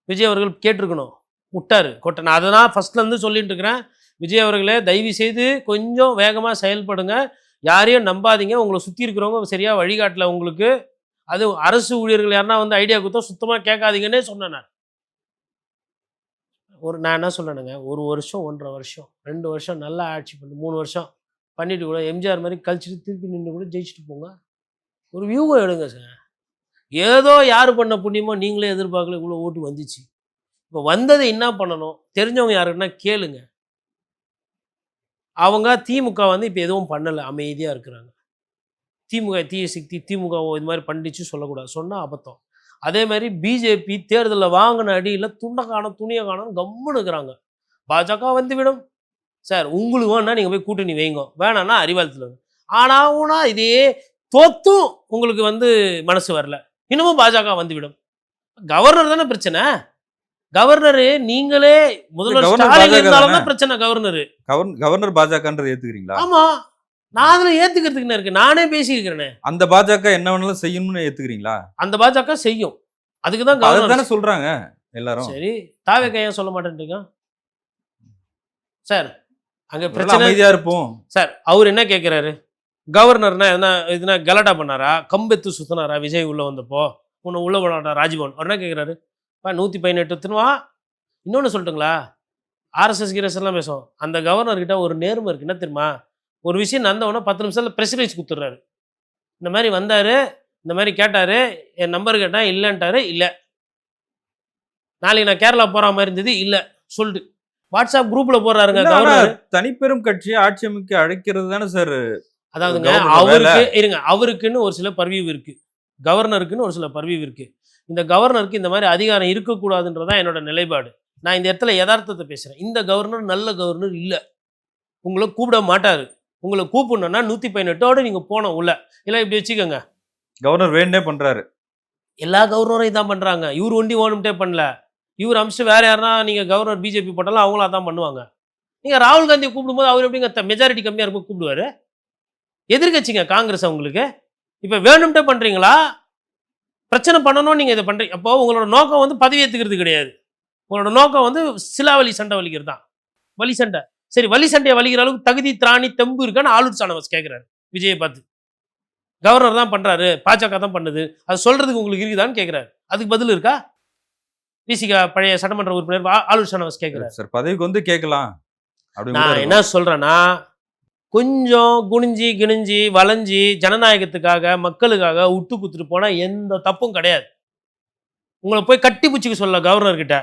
விஜய் அவர்கள் கேட்டிருக்கணும். விட்டாரு கொட்டை. நான் அதை தான் ஃபஸ்ட்லேருந்து சொல்லிட்டு இருக்கிறேன். விஜய் அவர்களே தயவு செய்து கொஞ்சம் வேகமாக செயல்படுங்க. யாரையும் நம்பாதீங்க. உங்களை சுற்றி இருக்கிறவங்க சரியாக வழிகாட்டல உங்களுக்கு. அது அரசு ஊழியர்கள் யாருன்னா வந்து ஐடியா கொடுத்தா சுத்தமாக கேட்காதீங்கன்னே சொன்னேன் நான். நான் என்ன சொல்கிறேனுங்க, 1 வருஷம் 1.5 வருஷம் 2 வருஷம் நல்லா ஆட்சி பண்ணி 3 வருஷம் பண்ணிட்டு கூட எம்ஜிஆர் மாதிரி கழிச்சிட்டு திருப்பி நின்று கூட ஜெயிச்சுட்டு போங்க. ஒரு வியூகம் எடுங்க சார். ஏதோ யார் பண்ண புண்ணியமோ நீங்களே எதிர்பார்க்கல இவ்வளோ ஓட்டு வந்துச்சு. இப்போ வந்ததை என்ன பண்ணணும்? தெரிஞ்சவங்க யாருன்னா கேளுங்க. அவங்க திமுக வந்து இப்போ எதுவும் பண்ணலை, அமைதியாக இருக்கிறாங்க. திமுக தீய சக்தி, திமுக இது மாதிரி பண்ணிச்சு சொல்லக்கூடாது, சொன்னால் அபத்தம். அதே மாதிரி பிஜேபி தேர்தலில் வாங்கின அடியில் துண்டை காணும் துணியை காணும் கம்முன்னு இருக்கிறாங்க. பாஜக வந்துவிடும் சார். உங்களுக்கு வேணா நீங்கள் போய் கூட்டணி வைங்க, வேணான்னா அறிவாலத்தில். ஆனால் இதே தோத்தும் உங்களுக்கு வந்து மனசு வரல, இன்னமும் பாஜக வந்துவிடும். கவர்னர் தானே பிரச்சனை. கவர்னரு நீங்களே முதல்வர் கவர்னர் ஸ்டாலின் பாஜக இருந்தாலும் தானே. தான் பிரச்சனை. கவர்னரு கவர்னர் பாஜகன்றது ஏத்துக்கிறீங்களா? ஆமா, நான் அதுல ஏத்துக்கிறதுக்கு இருக்கு. நானே பேசியிருக்கிறேனே. அந்த பாஜக என்ன வேணாலும் செய்யணும்னு ஏத்துக்கிறீங்களா? அந்த பாஜக செய்யும். அதுக்கு தான் அதுதானே கவர்னர். சொல்றாங்க எல்லாரும். சரி, தாவேகா ஏன் சொல்ல மாட்டேன்றீங்க சார்? அங்க அதெல்லாம் பிரச்சனை அமைதியா இருப்போம். சார். அவர் என்ன கேட்கிறாரு? கவர்னர்னா என்ன இதுனா கலாட்டா பண்ணாரா? கம்பெத்து சுத்தினாரா விஜய் உள்ள வந்தப்போ? உன்னை உள்ள விடாட்டா ராஜ்பவன்? அவர் என்ன கேட்கிறாரு? 118 தினுவா. இன்னொன்று சொல்லட்டுங்களா? ஆர்எஸ்எஸ் கிரஸ்லாம் பேசும். அந்த கவர்னர்கிட்ட ஒரு நேர்மை இருக்குது. என்ன தெரியுமா? ஒரு விஷயம் நடந்தவொன்னே 10 நிமிஷத்தில் ப்ரெஸ் ரிலீஸ் கொடுத்துட்றாரு. இந்த மாதிரி வந்தார், இந்த மாதிரி கேட்டார், என் நம்பர் கேட்டேன், இல்லைன்ட்டாரு. இல்லை, நாளைக்கு நான் கேரளா போகிற மாதிரி இருந்தது, இல்லை சொல்லிட்டு வாட்ஸ்அப் குரூப்பில் போடுறாருங்க கவர்னர். தனிப்பெரும் கட்சியை ஆட்சி அமைக்க அழைக்கிறது தானே சார். அதாவதுங்க அவருக்குன்னு ஒரு சில பர்வீவ் இருக்குது, கவர்னருக்குன்னு ஒரு சில பர்வீவ் இருக்குது. இந்த கவர்னருக்கு இந்த மாதிரி அதிகாரம் இருக்கக்கூடாதுன்றதான் என்னோட நிலைப்பாடு. நான் இந்த இடத்துல யதார்த்தத்தை பேசுகிறேன். இந்த கவர்னர் நல்ல கவர்னர் இல்லை. உங்களை கூப்பிட மாட்டார். உங்களை கூப்பிடணுன்னா 118ஓடு நீங்கள் போனோம் உள்ள. இல்லை இப்படி வச்சுக்கோங்க, கவர்னர் வேண்டே பண்றாரு. எல்லா கவர்னரையும் தான் பண்ணுறாங்க. இவர் ஒண்டி ஓணும்ட்டே பண்ணல. இவர் அமிச்சு வேறு யாருன்னா நீங்கள் கவர்னர் பிஜேபி போட்டாலும் அவங்களும் அதான் பண்ணுவாங்க. நீங்கள் ராகுல் காந்தியை கூப்பிடும்போது அவர் எப்படிங்க மெஜாரிட்டி கம்மியாக இருக்கும் கூப்பிடுவார்? எதிர்கட்சிங்க காங்கிரஸ் அவங்களுக்கு. இப்போ வேணும்ட்டே பண்ணுறீங்களா? பிரச்சனை பண்ணணும் நீங்கள் இதை பண்ணுறீங்க. அப்போ உங்களோட நோக்கம் வந்து பதவி ஏற்றுக்கிறது கிடையாது. உங்களோட நோக்கம் வந்து சிலாவலி சண்டை வலிக்கிறது தான். வலி சண்டை. சரி, வலி சண்டையை வலிக்கிற அளவுக்கு தகுதி திராணி தெம்பு இருக்கான்னு ஆளுநர் சாணவாஸ் கேட்குறாரு விஜயை பார்த்து. கவர்னர் தான் பண்ணுறாரு, பாஜக தான் பண்ணுது, அது சொல்கிறதுக்கு உங்களுக்கு இருக்குதான்னு கேட்குறாரு. அதுக்கு பதில் இருக்கா? விசிகா பழைய சட்டமன்ற உறுப்பினர் ஆளுநர் சாணவாஸ் கேட்குறாரு. சார் பதவிக்கு வந்து கேட்கலாம். நான் என்ன சொல்கிறேன்னா, கொஞ்சம் குனிஞ்சி கிணிஞ்சி வளைஞ்சி ஜனநாயகத்துக்காக மக்களுக்காக விட்டு குத்துட்டு போனால் எந்த தப்பும் கிடையாது. உங்களை போய் கட்டி பிடிச்சிக்க சொல்ல கவர்னர்கிட்ட.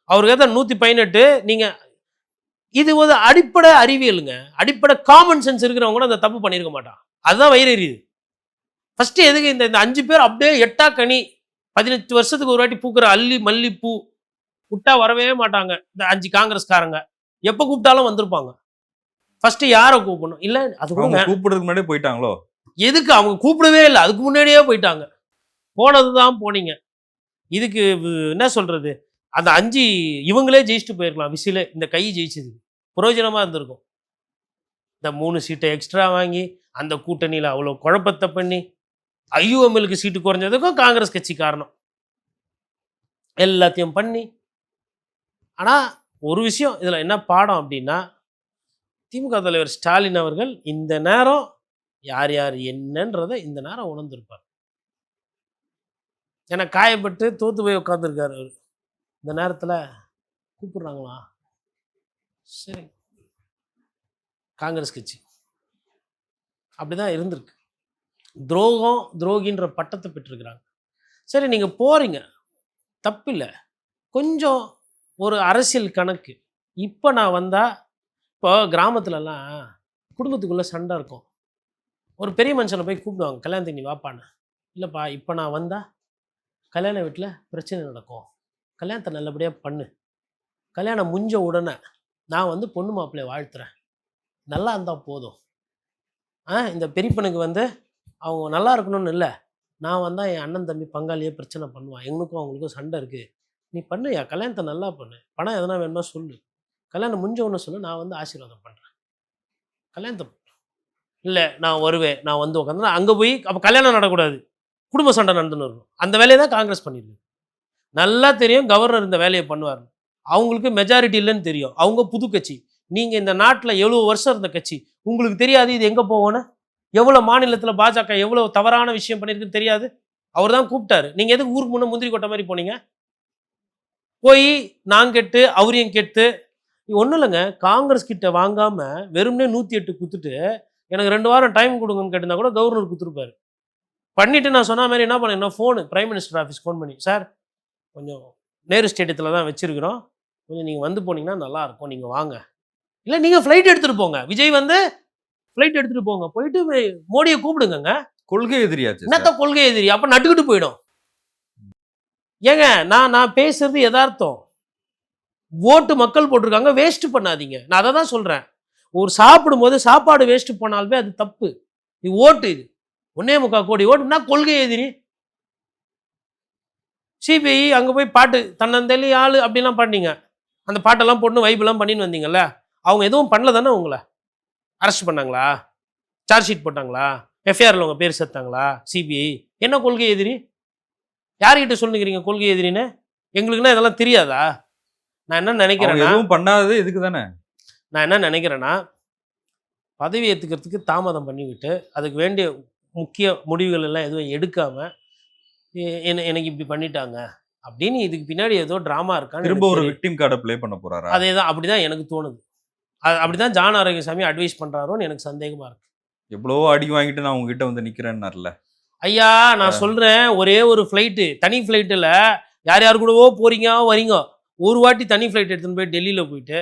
அவருக்கு ஏதாவது 118. நீங்கள் இது ஒரு அடிப்படை அறிவியலுங்க, அடிப்படை காமன் சென்ஸ் இருக்கிறவங்க கூட அந்த தப்பு பண்ணியிருக்க மாட்டான். அதுதான் வயிறு எரியுது. ஃபஸ்ட்டு எதுக்கு இந்த 5 பேர் அப்படியே எட்டா கனி 18 வருஷத்துக்கு ஒரு வாட்டி பூக்கிற அல்லி மல்லிப்பூ விட்டா வரவே மாட்டாங்க. இந்த 5 காங்கிரஸ்காரங்க எப்போ கூப்பிட்டாலும் வந்திருப்பாங்க. ஃபஸ்ட்டு யாரை கூப்பிடணும்? இல்லை அது கூட கூப்பிடுறதுக்கு முன்னாடியே போயிட்டாங்களோ? எதுக்கு அவங்க கூப்பிடவே இல்லை, அதுக்கு முன்னாடியே போயிட்டாங்க. போனது தான் போனீங்க. இதுக்கு என்ன சொல்கிறது? அந்த 5 இவங்களே ஜெயிச்சுட்டு போயிருக்கலாம். விசிலே இந்த கை ஜெயிச்சது பிரயோஜனமாக இருந்திருக்கும். இந்த 3 சீட்டை எக்ஸ்ட்ரா வாங்கி அந்த கூட்டணியில் அவ்வளோ குழப்பத்தை பண்ணி ஐயுஎம்எலுக்கு சீட்டு குறைஞ்சதுக்கும் காங்கிரஸ் கட்சி காரணம். எல்லாத்தையும் பண்ணி. ஆனால் ஒரு விஷயம் இதில் என்ன பாடம் அப்படின்னா, திமுக தலைவர் ஸ்டாலின் அவர்கள் இந்த நேரம் யார் யார் என்னன்றதை இந்த நேரம் உணர்ந்திருப்பார். ஏன்னா காயப்பட்டு தோற்று போய் உட்காந்துருக்காரு அவர். இந்த நேரத்தில் கூப்பிடுறாங்களா சரி, காங்கிரஸ் கட்சி அப்படிதான் இருந்திருக்கு. துரோகம் துரோகின்ற பட்டத்தை பெற்றிருக்கிறாங்க. சரி, நீங்க போறீங்க, தப்பில்லை. கொஞ்சம் ஒரு அரசியல் கணக்கு. இப்போ நான் வந்தா, இப்போ கிராமத்துலலாம் குடும்பத்துக்குள்ள சண்டை இருக்கும். ஒரு பெரிய மனுஷனை போய் கூப்பிடுவாங்க, கல்யாணத்துக்கு நீ வாப்பான்னு. இல்லைப்பா, இப்போ நான் வந்தா கல்யாண வீட்டில் பிரச்சனை நடக்கும், கல்யாணத்தை நல்லபடியாக பண்ணு, கல்யாணம் முடிஞ்ச உடனே நான் வந்து பொண்ணு மாப்பிள்ளையை வாழ்த்துறேன், நல்லா இருந்தால் போதும். இந்த பெரியப்பனுக்கு வந்து அவங்க நல்லா இருக்கணும்னு இல்லை, நான் வந்தால் என் அண்ணன் தம்பி பங்காளியே பிரச்சனை பண்ணுவான், எங்களுக்கும் அவங்களுக்கும் சண்டை இருக்குது, நீ பண்ணு, என் கல்யாணத்தை நல்லா பண்ணு, பணம் எதனா வேணுமா சொல்லு, கல்யாணம் முடிஞ்ச ஒன்று சொல்லு, நான் வந்து ஆசீர்வாதம் பண்ணுறேன், கல்யாணத்தை இல்லை நான் வருவேன், நான் வந்து உட்காந்து அங்கே போய் அப்போ கல்யாணம் நடக்கூடாது, குடும்ப சண்டை நடந்துன்னு இருக்கும். அந்த வேலையை தான் காங்கிரஸ் பண்ணியிருக்கு. நல்லா தெரியும் கவர்னர் இந்த வேலையை பண்ணுவார். அவங்களுக்கு மெஜாரிட்டி இல்லைன்னு தெரியும். அவங்க புது கட்சி. நீங்கள் இந்த நாட்டில் 70 வருஷம் இருந்த கட்சி, உங்களுக்கு தெரியாது இது எங்கே போவோன்னு? எவ்வளோ மாநிலத்தில் பாஜக எவ்வளோ தவறான விஷயம் பண்ணியிருக்குன்னு தெரியாது? அவர் தான் கூப்பிட்டாரு. நீங்கள் எதுக்கு ஊருக்கு முன்னே முந்திரி கொட்டை மாதிரி போனீங்க? போய் நான் கெட்டு அவரையும் கெட்டு ஒன்றும் இல்லைங்க. காங்கிரஸ் கிட்ட வாங்காமல் வெறும்னே 108 கொடுத்துட்டு எனக்கு 2 வாரம் டைம் கொடுங்கன்னு கேட்டிருந்தா கூட கவர்னர் கொடுத்துருப்பாரு. பண்ணிவிட்டு நான் சொன்ன மாதிரி என்ன பண்ணேன்னா, phone prime minister office phone பண்ணி, சார் கொஞ்சம் நேரு ஸ்டேடியத்தில் தான் வச்சுருக்கிறோம், கொஞ்சம் நீங்கள் வந்து போனீங்கன்னா நல்லாயிருக்கும், நீங்கள் வாங்க, இல்லை நீங்கள் ஃப்ளைட் எடுத்துகிட்டு போங்க, விஜய் வந்து ஃப்ளைட் எடுத்துகிட்டு போங்க, போயிட்டு மோடியை கூப்பிடுங்க. கொள்கை எதிரியாச்சு என்னத்த கொள்கை எதிரி? அப்போ நட்டுக்கிட்டு போயிடும். ஏங்க நான் பேசுறது யதார்த்தம். ஓட்டு மக்கள் போட்டிருக்காங்க, வேஸ்ட் பண்ணாதீங்க. நான் அதை தான் சொல்கிறேன். ஒரு சாப்பிடும்போது சாப்பாடு வேஸ்ட் பண்ணாலுமே அது தப்பு. இது ஓட்டு, இது 1.25 கோடி ஓட்டுனா கொள்கை எதிரி. சிபிஐ அங்கே போய் பாட்டு தன்னந்தெளி ஆள் அப்படிலாம் பண்ணீங்க, அந்த பாட்டெல்லாம் போட்டு வைப்லாம் பண்ணின்னு வந்தீங்கல்ல, அவங்க எதுவும் பண்ணல தானே? உங்களை அரெஸ்ட் பண்ணாங்களா? சார்ஜ் ஷீட் போட்டாங்களா? எஃப்ஐஆரில் உங்கள் பேர் சேர்த்தாங்களா? சிபிஐ என்ன கொள்கை எதிரி? யார்கிட்ட சொல்லுங்கிறீங்க கொள்கை எதிரின்னு? எங்களுக்குன்னா இதெல்லாம் தெரியாதா? நான் என்ன நினைக்கிறேன்னா, எதுவும் பண்ணாதது இதுக்கு தானே. நான் என்ன நினைக்கிறேன்னா, பதவி ஏற்றுக்கிறதுக்கு தாமதம் பண்ணிவிட்டு அதுக்கு வேண்டிய முக்கிய முடிவுகள் எல்லாம் எதுவும் எடுக்காமல் எனக்கு இப்படி பண்ணிட்டாங்க அப்படின்னு இதுக்கு பின்னாடி ஏதோ ட்ராமா இருக்கான்னு திரும்ப ஒரு விக்டிம் கார்டை ப்ளே பண்ண போறாரா? அதே தான், அப்படிதான் எனக்கு தோணுது. அப்படிதான் ஜான் ஆரோக்கியசாமி அட்வைஸ் பண்றாரோன்னு எனக்கு சந்தேகமா இருக்கு. எவ்வளவோ அடி வாங்கிட்டு நான் உங்ககிட்ட வந்து நிக்கிறேன்னார்ல. ஐயா, நான் சொல்றேன், ஒரே ஒரு ஃப்ளைட்டு, தனி ஃப்ளைட்டில் யார் யார் கூடவோ போறீங்க வரீங்க, ஒரு வாட்டி தனி ஃப்ளைட் எடுத்துன்னு போய் டெல்லியில் போயிட்டு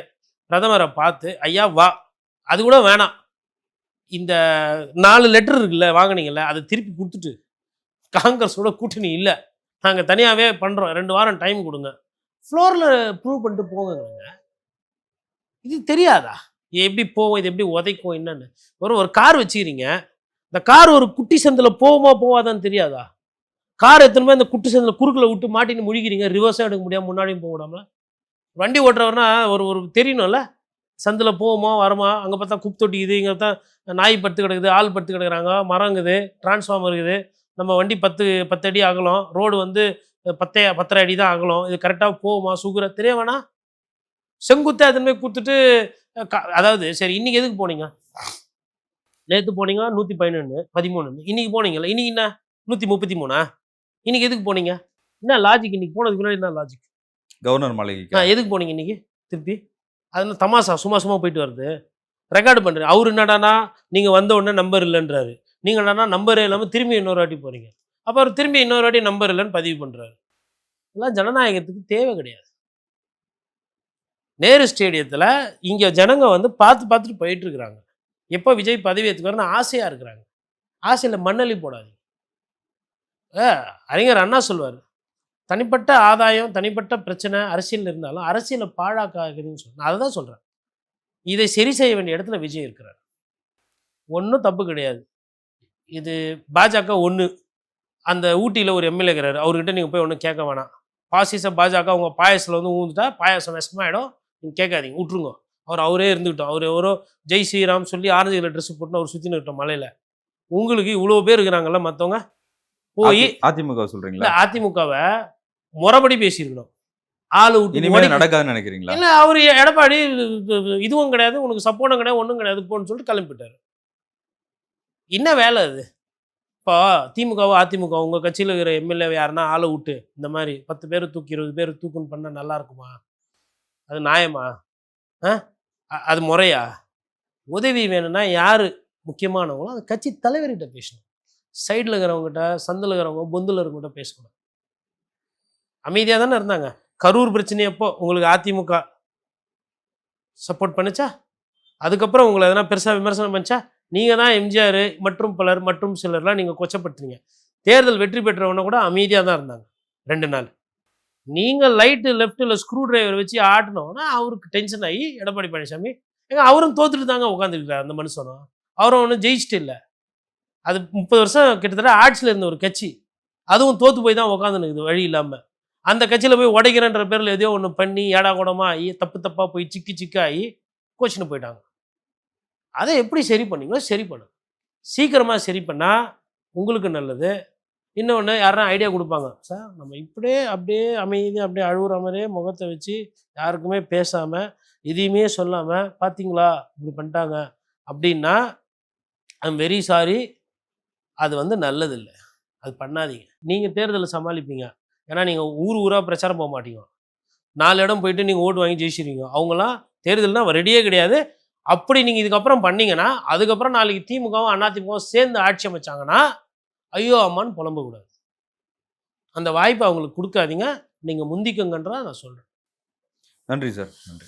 பிரதமரை பார்த்து, ஐயா வா, அது கூட வேணாம், இந்த 4 லெட்டர் இருக்குல்ல வாங்கினீங்கல்ல, அதை திருப்பி கொடுத்துட்டு, காங்கிரஸோட கூட்டணி இல்லை, நாங்கள் தனியாகவே பண்ணுறோம், 2 வாரம் டைம் கொடுங்க, ஃப்ளோரில் ப்ரூவ் பண்ணிட்டு போங்க. இது தெரியாதா? எப்படி போவோம், இது எப்படி உதைக்கும் என்னன்னு? ஒரு கார் வச்சுக்கிறீங்க, இந்த கார் ஒரு குட்டி சந்தில் போகுமா போவாதான்னு தெரியாதா? கார் எத்தனை போய் அந்த குட்டி சந்தில் குறுக்கில் விட்டு மாட்டின்னு முழிக்கிறீங்க, ரிவர்ஸாக எடுக்க முடியாமல் முன்னாடியும் போக விடாமல். வண்டி ஓட்டுறவர்னா ஒரு தெரியணும்ல, சந்தில் போகுமா வரமா, அங்கே பார்த்தா குப்பை தொட்டிக்குது, இங்கே பார்த்தா நாய் படுத்து கிடக்குது, ஆள் படுத்து கிடக்குறாங்க, மரங்குது, டிரான்ஸ்ஃபார்மர் இருக்குது, நம்ம வண்டி 10 அடி அகலம், ரோடு வந்து 10.5 அடி தான் அகலம், இது கரெக்டாக போகுமா சுகுரா தெரிய வேணாம்? செங்குத்தே அதன் போய் கொடுத்துட்டு அதாவது சரி, இன்னைக்கு எதுக்கு போனீங்க? நேற்று போனீங்க 113, இன்னைக்கு போனீங்கல்ல, இன்னைக்கு என்ன 133? இன்னைக்கு எதுக்கு போனீங்க? என்ன லாஜிக்? இன்னைக்கு போனதுக்கு முன்னாடி என்ன லாஜிக்? கவர்னர் மாளிகைக்கு எதுக்கு போனீங்க இன்னைக்கு திருப்பி? அது தமாசா, சும்மா போயிட்டு வருது, ரெக்கார்டு பண்ணுறேன். அவர் என்னடானா நீங்கள் வந்த உடனே நம்பர் இல்லைன்றாரு, நீங்கள் என்னன்னா நம்பரே இல்லாமல் திரும்பி இன்னொரு வாட்டி போகிறீங்க, அப்போ அவர் திரும்பி இன்னொரு வாட்டி நம்பர் இல்லைன்னு பதிவு பண்ணுறாரு. இதெல்லாம் ஜனநாயகத்துக்கு தேவை கிடையாது. நேரு ஸ்டேடியத்தில் இங்கே ஜனங்க வந்து பார்த்துட்டு போயிட்டு இருக்கிறாங்க, எப்போ விஜய் பதவி ஏற்றுக்காருன்னு ஆசையாக இருக்கிறாங்க. ஆசையில் மண்ணள்ளி போடாதீங்க. அறிஞர் அண்ணா சொல்வார், தனிப்பட்ட ஆதாயம், தனிப்பட்ட பிரச்சனை அரசியல் இருந்தாலும் அரசியலை பாழாக்காதுன்னு சொல்ல. நான் அதை தான் சொல்கிறேன். இதை சரி செய்ய வேண்டிய இடத்துல விஜய் இருக்கிறார், ஒன்றும் தப்பு கிடையாது. இது பாஜக ஒன்று, அந்த ஊட்டியில் ஒரு எம்எல்ஏ இருக்கிறாரு, அவர்கிட்ட நீங்கள் போய் ஒன்றும் கேட்க வேணாம். பாசிச பாஜக அவங்க பாயசத்தில் வந்து ஊந்துட்டா பாயாசம் விஷமாயிடும், நீங்கள் கேட்காதீங்க, விட்ருங்க. அவரே இருந்துக்கிட்டோம், அவர் எவரோ ஜெய் ஸ்ரீராம் சொல்லி ஆரஞ்சு கலர் ட்ரெஸ் போட்டு அவர் சுற்றின்னு இருக்கட்டும் மலையில். உங்களுக்கு இவ்வளோ பேர் இருக்கிறாங்கல்ல, மற்றவங்க போய் அதிமுக சொல்கிறீங்களா? அதிமுகவை முறைப்படி பேசியிருக்கணும். ஆள் விட்டு நடக்காதுன்னு நினைக்கிறீங்களா? இல்லை, அவர் எடப்பாடி இதுவும் கிடையாது, உனக்கு சப்போர்ட்டும் கிடையாது, ஒன்றும் கிடையாது போன்னு சொல்லிட்டு கிளம்பிட்டார். என்ன வேலை அது? இப்போ திமுகவோ அதிமுக உங்கள் கட்சியில் இருக்கிற எம்எல்ஏ யாருன்னா ஆளை விட்டு இந்த மாதிரி 10 பேர் தூக்கி 20 பேர் தூக்குன்னு பண்ணால் நல்லா இருக்குமா? அது நியாயமா? அது முறையா? உதவி வேணும்னா யார் முக்கியமானவங்களோ அந்த கட்சி தலைவர்கிட்ட பேசணும். சைடில் இருக்கிறவங்ககிட்ட, சந்தில் இருக்கிறவங்க, பொந்தில் இருக்கிறவங்ககிட்ட பேசக்கூடாது. அமைதியாக தானே இருந்தாங்க. கரூர் பிரச்சனை அப்போ உங்களுக்கு அதிமுக சப்போர்ட் பண்ணுச்சா? அதுக்கப்புறம் உங்களை எதனா பெருசாக விமர்சனம் பண்ணுச்சா? நீங்கள் தான் எம்ஜிஆர் மற்றும் பலர் மற்றும் சிலர்லாம் நீங்கள் கொச்சப்படுத்துறீங்க. தேர்தல் வெற்றி பெற்றவன கூட அமைதியாக தான் இருந்தாங்க 2 நாள். நீங்கள் லைட்டு லெஃப்ட்டில் ஸ்க்ரூ டிரைவர் வச்சு ஆட்டினோன்னா அவருக்கு டென்ஷன் ஆகி எடப்பாடி பழனிசாமி அவரும் தோத்துட்டு தாங்க உட்காந்துருக்காரு அந்த மனுஷனும். அவரும் ஒன்றும் ஜெயிச்சிட்டு இல்லை. அது 30 வருஷம் கிட்டத்தட்ட ஆட்சியில் இருந்த ஒரு கட்சி. அதுவும் தோற்று போய் தான் உட்காந்துனுக்குது வழி இல்லாமல். அந்த கட்சியில் போய் உடைக்கிறேன்ற பேரில் எதையோ ஒன்று பண்ணி ஏடா கூடமாக ஆகி தப்பாக போய் சிக்காகி கோச்சின்னு போயிட்டாங்க. அதை எப்படி சரி பண்ணீங்களோ சரி பண்ணுங்க. சீக்கிரமாக சரி பண்ணால் உங்களுக்கு நல்லது. இன்னொன்று யாருன்னா ஐடியா கொடுப்பாங்க, சார் நம்ம இப்படியே அப்படியே அமைதியாக அப்படியே அழுகுற மாதிரியே முகத்தை வச்சு யாருக்குமே பேசாமல் எதையுமே சொல்லாமல் பார்த்தீங்களா இப்படி பண்ணிட்டாங்க அப்படின்னா ஐம் வெரி சாரி, அது வந்து நல்லதில்லை. அது பண்ணாதீங்க. நீங்கள் தேர்தலை சமாளிப்பீங்க. ஏன்னா நீங்கள் ஊராக பிரச்சாரம் போக மாட்டீங்க. 4 இடம் போயிட்டு நீங்கள் ஓட்டு வாங்கி ஜெயிச்சிருவீங்க. அவங்களாம் தேர்தல்னா ரெடியே கிடையாது. அப்படி நீங்கள் இதுக்கப்புறம் பண்ணீங்கன்னா அதுக்கப்புறம் நாளைக்கு திமுகவும் அதிமுகவும் சேர்ந்து ஆட்சி அமைச்சாங்கன்னா ஐயோ அம்மான்னு புலம்பக்கூடாது. அந்த வாய்ப்பை அவங்களுக்கு கொடுக்காதீங்க. நீங்கள் முந்திக்கங்கன்றதான் நான் சொல்கிறேன். நன்றி சார். நன்றி.